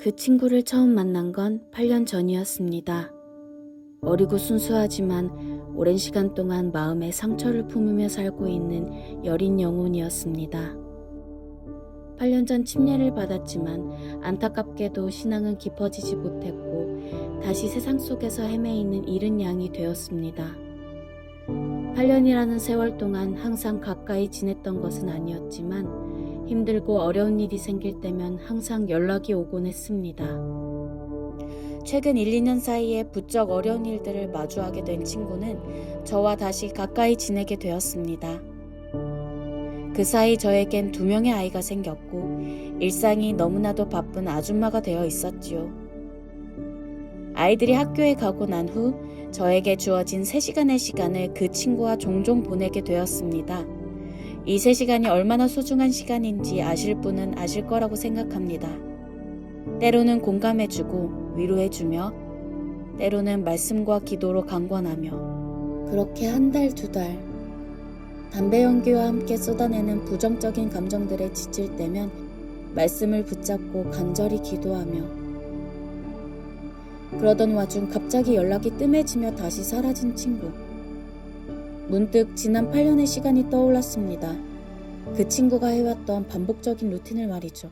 그 친구를 처음 만난 건 8년 전이었습니다. 어리고 순수하지만 오랜 시간 동안 마음에 상처를 품으며 살고 있는 여린 영혼이었습니다. 8년 전 침례를 받았지만 안타깝게도 신앙은 깊어지지 못했고 다시 세상 속에서 헤매이는 잃은 양이 되었습니다. 8년이라는 세월 동안 항상 가까이 지냈던 것은 아니었지만 힘들고 어려운 일이 생길 때면 항상 연락이 오곤 했습니다. 최근 1, 2년 사이에 부쩍 어려운 일들을 마주하게 된 친구는 저와 다시 가까이 지내게 되었습니다. 그 사이 저에겐 2명의 아이가 생겼고 일상이 너무나도 바쁜 아줌마가 되어 있었지요. 아이들이 학교에 가고 난 후 저에게 주어진 3시간의 시간을 그 친구와 종종 보내게 되었습니다. 이 3시간이 얼마나 소중한 시간인지 아실 분은 아실 거라고 생각합니다. 때로는 공감해주고 위로해주며 때로는 말씀과 기도로 강권하며 그렇게 1달, 2달 담배 연기와 함께 쏟아내는 부정적인 감정들에 지칠 때면 말씀을 붙잡고 간절히 기도하며 그러던 와중 갑자기 연락이 뜸해지며 다시 사라진 친구. 문득 지난 8년의 시간이 떠올랐습니다. 그 친구가 해왔던 반복적인 루틴을 말이죠.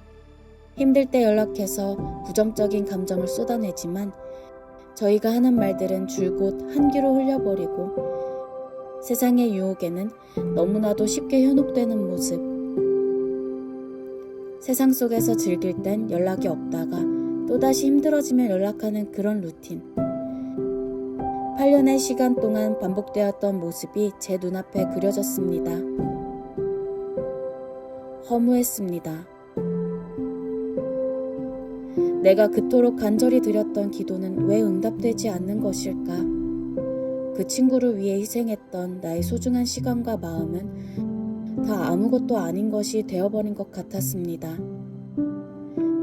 힘들 때 연락해서 부정적인 감정을 쏟아내지만 저희가 하는 말들은 줄곧 한 귀로 흘려버리고 세상의 유혹에는 너무나도 쉽게 현혹되는 모습. 세상 속에서 즐길 땐 연락이 없다가 또다시 힘들어지면 연락하는 그런 루틴. 8년의 시간 동안 반복되었던 모습이 제 눈앞에 그려졌습니다. 허무했습니다. 내가 그토록 간절히 드렸던 기도는 왜 응답되지 않는 것일까? 그 친구를 위해 희생했던 나의 소중한 시간과 마음은 다 아무것도 아닌 것이 되어버린 것 같았습니다.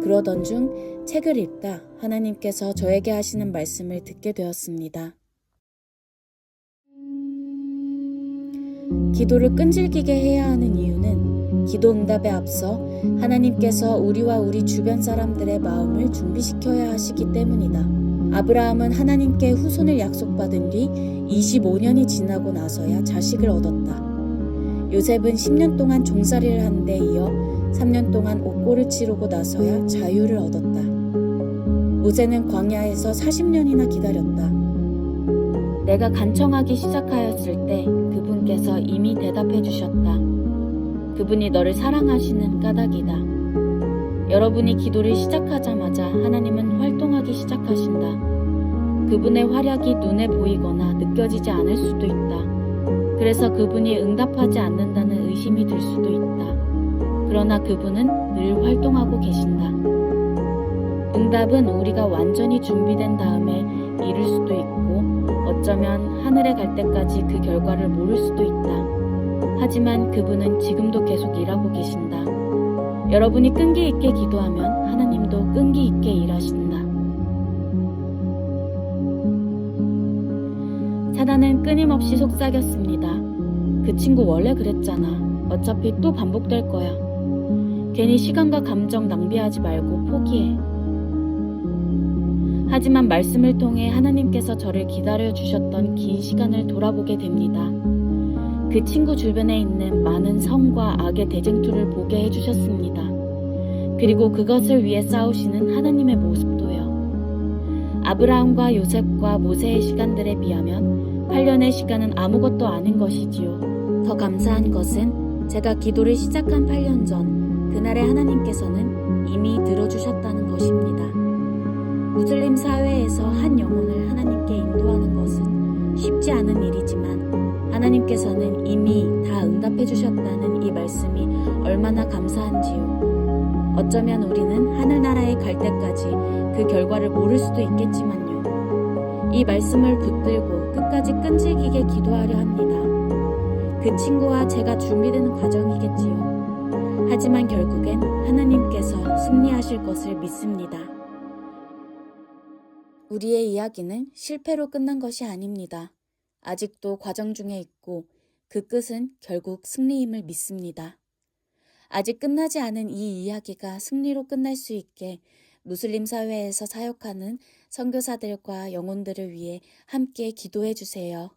그러던 중 책을 읽다 하나님께서 저에게 하시는 말씀을 듣게 되었습니다. 기도를 끈질기게 해야 하는 이유는 기도 응답에 앞서 하나님께서 우리와 우리 주변 사람들의 마음을 준비시켜야 하시기 때문이다. 아브라함은 하나님께 후손을 약속받은 뒤 25년이 지나고 나서야 자식을 얻었다. 요셉은 10년 동안 종살이를 한 데 이어 3년 동안 옥고를 치르고 나서야 자유를 얻었다. 모세는 광야에서 40년이나 기다렸다. 내가 간청하기 시작하였을 때 그분께서 이미 대답해 주셨다. 그분이 너를 사랑하시는 까닭이다. 여러분이 기도를 시작하자마자 하나님은 활동하기 시작하신다. 그분의 활약이 눈에 보이거나 느껴지지 않을 수도 있다. 그래서 그분이 응답하지 않는다는 의심이 들 수도 있다. 그러나 그분은 늘 활동하고 계신다. 응답은 우리가 완전히 준비된 다음에 이룰 수도 있고 어쩌면 하늘에 갈 때까지 그 결과를 모를 수도 있다. 하지만 그분은 지금도 계속 일하고 계신다. 여러분이 끈기 있게 기도하면 하나님도 끈기 있게 일하신다. 사단은 끊임없이 속삭였습니다. 그 친구 원래 그랬잖아. 어차피 또 반복될 거야. 괜히 시간과 감정 낭비하지 말고 포기해. 하지만 말씀을 통해 하나님께서 저를 기다려주셨던 긴 시간을 돌아보게 됩니다. 그 친구 주변에 있는 많은 성과 악의 대쟁투를 보게 해주셨습니다. 그리고 그것을 위해 싸우시는 하나님의 모습도요. 아브라함과 요셉과 모세의 시간들에 비하면 8년의 시간은 아무것도 아닌 것이지요. 더 감사한 것은 제가 기도를 시작한 8년 전 그날의 하나님께서는 이미 들어주셨다는 것입니다. 무슬림 사회에서 한 영혼을 하나님께 인도하는 것은 쉽지 않은 일이지만 하나님께서는 이미 다 응답해 주셨다는 이 말씀이 얼마나 감사한지요. 어쩌면 우리는 하늘나라에 갈 때까지 그 결과를 모를 수도 있겠지만요. 이 말씀을 붙들고 끝까지 끈질기게 기도하려 합니다. 그 친구와 제가 준비되는 과정이겠지요. 하지만 결국엔 하나님께서 승리하실 것을 믿습니다. 우리의 이야기는 실패로 끝난 것이 아닙니다. 아직도 과정 중에 있고 그 끝은 결국 승리임을 믿습니다. 아직 끝나지 않은 이 이야기가 승리로 끝날 수 있게 무슬림 사회에서 사역하는 선교사들과 영혼들을 위해 함께 기도해 주세요.